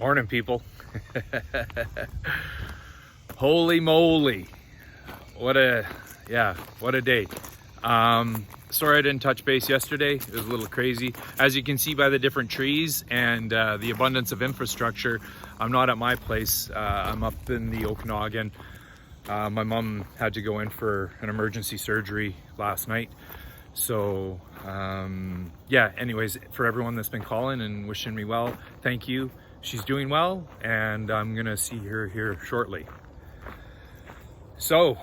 Morning, people. Holy moly. What a day. Sorry I didn't touch base yesterday. It was a little crazy. As you can see by the different trees and the abundance of infrastructure, I'm not at my place. I'm up in the Okanagan. My mom had to go in for an emergency surgery last night. So anyways, for everyone that's been calling and wishing me well, thank you. She's doing well, and I'm gonna see her here shortly. So,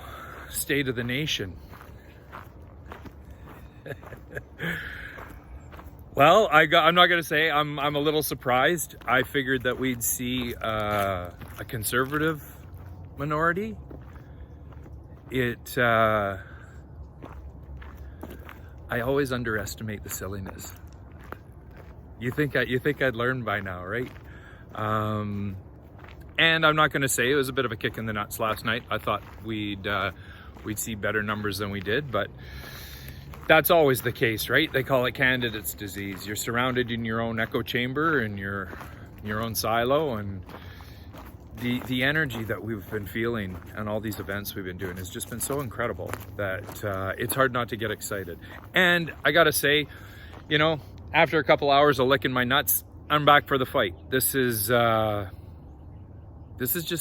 state of the nation. Well, I'm not gonna say I'm a little surprised. I figured that we'd see a conservative minority. I always underestimate the silliness. You think I'd learn by now, right? And I'm not going to say it was a bit of a kick in the nuts last night. I thought we'd see better numbers than we did, but that's always the case, right? They call it candidate's disease. You're surrounded in your own echo chamber and your own silo, and the energy that we've been feeling and all these events we've been doing has just been so incredible that it's hard not to get excited. And I gotta say, after a couple hours of licking my nuts, I'm back for the fight. This is just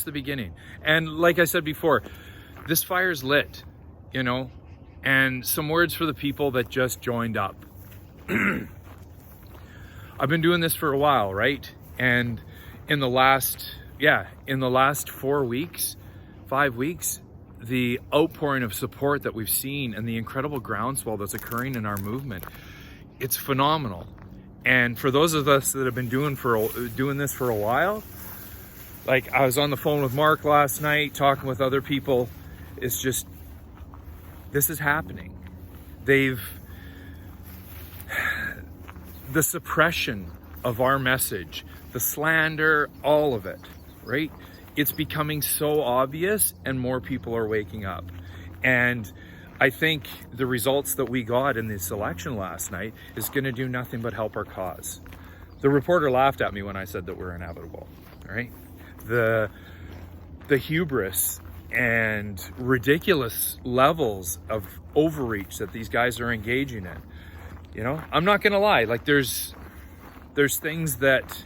the beginning. And like I said before, this fire's lit, and some words for the people that just joined up. I've been doing this for a while, right? And in the last 5 weeks, the outpouring of support that we've seen and the incredible groundswell that's occurring in our movement, it's phenomenal. And for those of us that have been doing this for a while, like I was on the phone with Mark last night, talking with other people, it's just, this is happening. The suppression of our message, the slander, all of it, right? It's becoming so obvious, and more people are waking up. And I think the results that we got in this election last night is going to do nothing but help our cause. The reporter laughed at me when I said that we're inevitable, right? The hubris and ridiculous levels of overreach that these guys are engaging in. I'm not going to lie, like there's things that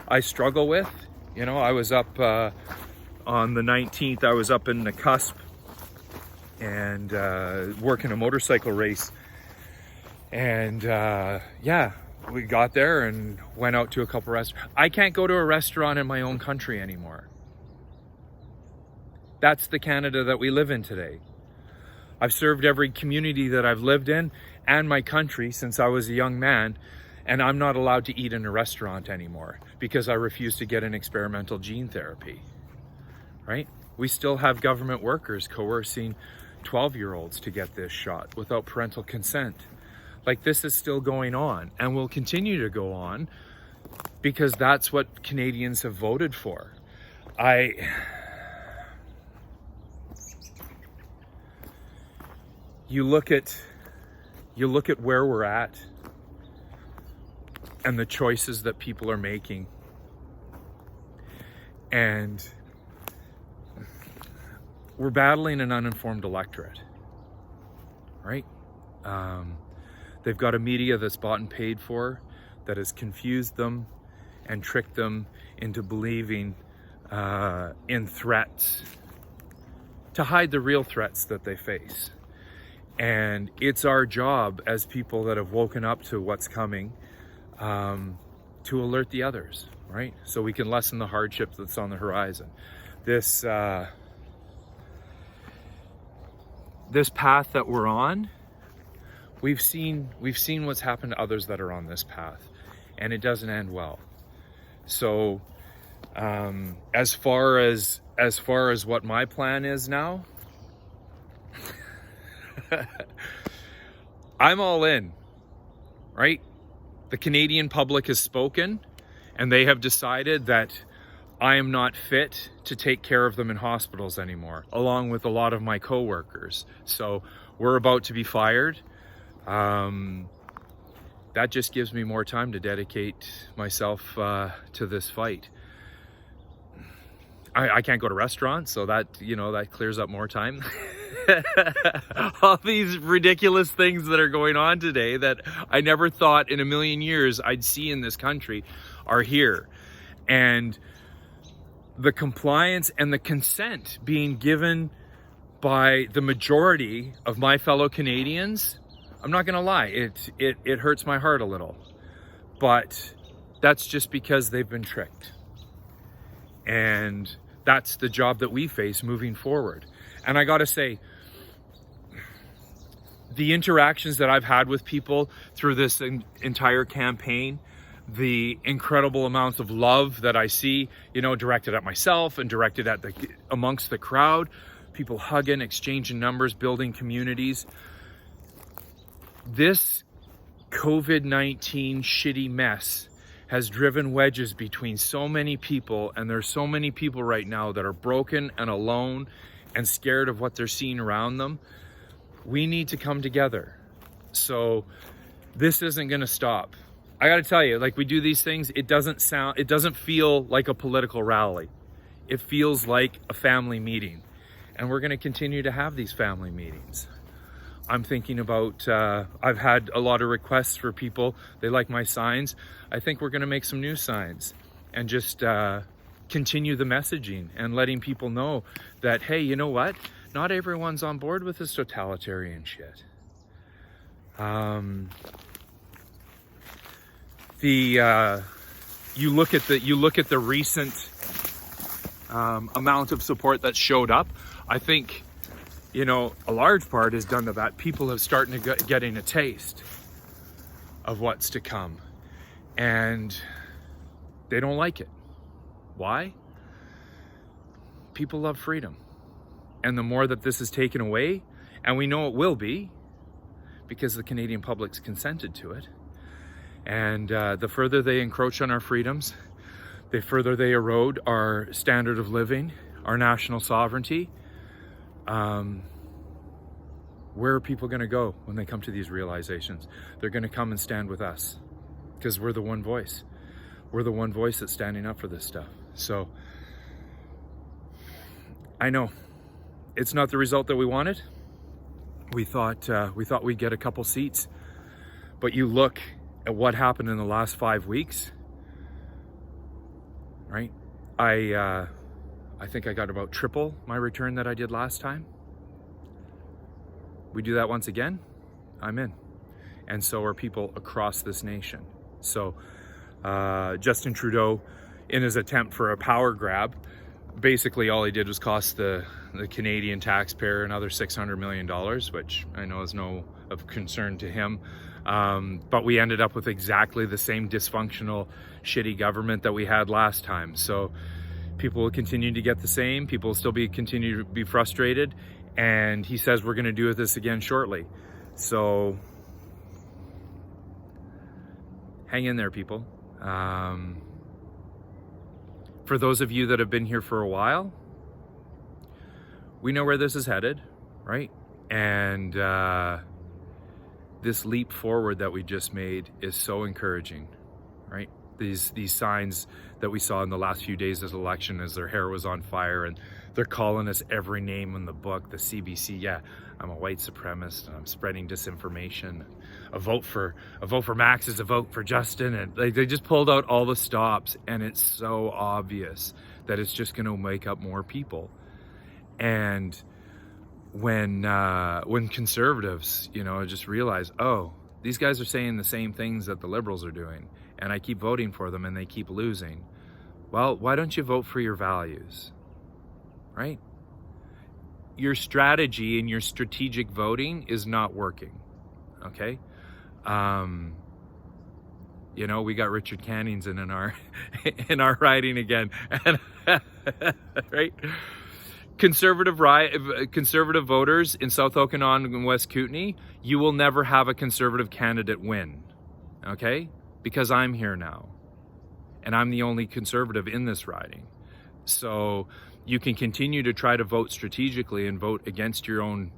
I struggle with. I was up on the 19th, I was up in the cusp and working a motorcycle race. And we got there and went out to a couple restaurants. I can't go to a restaurant in my own country anymore. That's the Canada that we live in today. I've served every community that I've lived in and my country since I was a young man, and I'm not allowed to eat in a restaurant anymore because I refuse to get an experimental gene therapy, right? We still have government workers coercing 12-year-olds to get this shot without parental consent. Like, this is still going on and will continue to go on because that's what Canadians have voted for. You look at where we're at and the choices that people are making, and we're battling an uninformed electorate, right? They've got a media that's bought and paid for, that has confused them and tricked them into believing in threats to hide the real threats that they face. And it's our job as people that have woken up to what's coming to alert the others, right? So we can lessen the hardship that's on the horizon. This path that we're on, we've seen what's happened to others that are on this path, and it doesn't end well. So as far as what my plan is now, I'm all in, right? The Canadian public has spoken, and they have decided that I am not fit to take care of them in hospitals anymore, along with a lot of my coworkers. So we're about to be fired. That just gives me more time to dedicate myself to this fight. I can't go to restaurants, so that, you know, that clears up more time. All these ridiculous things that are going on today that I never thought in a million years I'd see in this country are here. And the compliance and the consent being given by the majority of my fellow Canadians, I'm not gonna lie, it hurts my heart a little. But that's just because they've been tricked. And that's the job that we face moving forward. And I gotta say, the interactions that I've had with people through this entire campaign, the incredible amounts of love that I see, you know, directed at myself and directed at amongst the crowd, people hugging, exchanging numbers, building communities. This COVID-19 shitty mess has driven wedges between so many people, and there's so many people right now that are broken and alone and scared of what they're seeing around them. We need to come together. So this isn't gonna stop. I gotta tell you, like, we do these things, it doesn't feel like a political rally. It feels like a family meeting. And we're gonna continue to have these family meetings. I'm thinking about, I've had a lot of requests for people. They like my signs. I think we're gonna make some new signs and just continue the messaging and letting people know that, hey, you know what? Not everyone's on board with this totalitarian shit. You look at the recent amount of support that showed up. I think, you know, a large part is done to that. People have started getting a taste of what's to come, and they don't like it. Why? People love freedom. And the more that this is taken away, and we know it will be, because the Canadian public's consented to it, and the further they encroach on our freedoms, the further they erode our standard of living, our national sovereignty, where are people going to go when they come to these realizations? They're going to come and stand with us, because we're the one voice. We're the one voice that's standing up for this stuff. So I know it's not the result that we wanted. We thought we'd get a couple seats, but you look at what happened in the last 5 weeks, right? I think I got about triple my return that I did last time. We do that once again, I'm in. And so are people across this nation. So Justin Trudeau, in his attempt for a power grab, basically all he did was cost the Canadian taxpayer another $600 million, which I know is no of concern to him. But we ended up with exactly the same dysfunctional, shitty government that we had last time. So people will continue to get the same. People will still continue to be frustrated. And he says we're going to do this again shortly. So hang in there, people. For those of you that have been here for a while, we know where this is headed, right? And this leap forward that we just made is so encouraging, right? These signs that we saw in the last few days of the election as their hair was on fire, and they're calling us every name in the book, the CBC. Yeah, I'm a white supremacist and I'm spreading disinformation. A vote for Max is a vote for Justin, and they just pulled out all the stops, and it's so obvious that it's just going to wake up more people. And when conservatives, you know, just realize, oh, these guys are saying the same things that the liberals are doing, and I keep voting for them and they keep losing. Well, why don't you vote for your values, right? Your strategy and your strategic voting is not working, okay? You know, we got Richard Cannington in our riding again, right? Conservative voters in South Okanagan and West Kootenay, you will never have a conservative candidate win, okay? Because I'm here now, and I'm the only conservative in this riding. So you can continue to try to vote strategically and vote against your own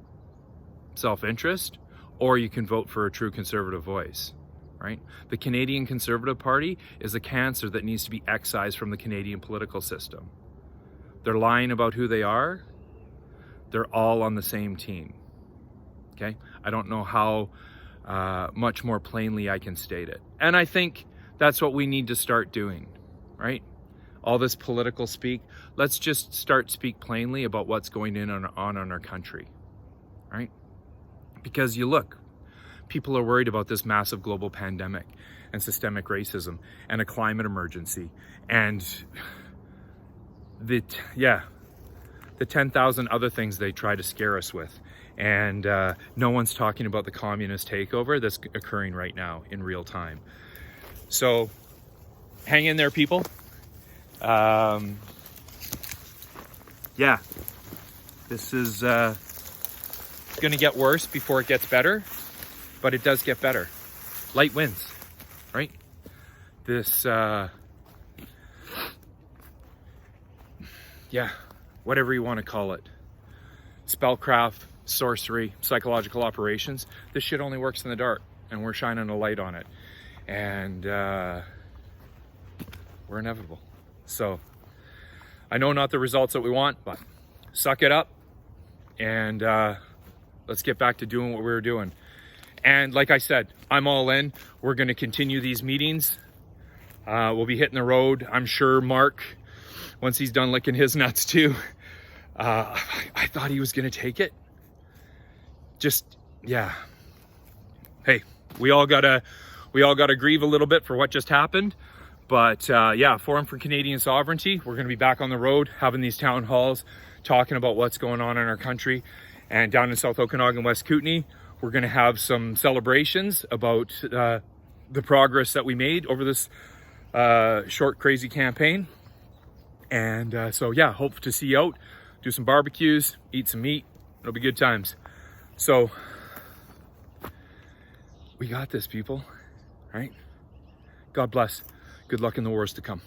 self-interest, or you can vote for a true conservative voice, right? The Canadian Conservative Party is a cancer that needs to be excised from the Canadian political system. they're lying about who they are, they're all on the same team. Okay? I don't know how much more plainly I can state it. And I think that's what we need to start doing, right? All this political speak, let's just start speak plainly about what's going on in our country, right? Because you look, people are worried about this massive global pandemic and systemic racism and a climate emergency and the 10,000 other things they try to scare us with. And no one's talking about the communist takeover that's occurring right now in real time. So hang in there, people. Yeah, this is going to get worse before it gets better, but it does get better. Light wins, right? This, yeah, whatever you want to call it. Spellcraft, sorcery, psychological operations. This shit only works in the dark, and we're shining a light on it. And we're inevitable. So I know not the results that we want, but suck it up and let's get back to doing what we were doing. And like I said, I'm all in. We're going to continue these meetings. We'll be hitting the road. I'm sure Mark, once he's done licking his nuts too, I thought he was going to take it. Just, yeah. Hey, we all gotta grieve a little bit for what just happened. But yeah, Forum for Canadian Sovereignty, we're going to be back on the road, having these town halls, talking about what's going on in our country. And down in South Okanagan, West Kootenay, we're going to have some celebrations about the progress that we made over this short, crazy campaign. And so yeah, hope to see you out, do some barbecues, eat some meat. It'll be good times. So we got this, people, right? God bless. Good luck in the wars to come.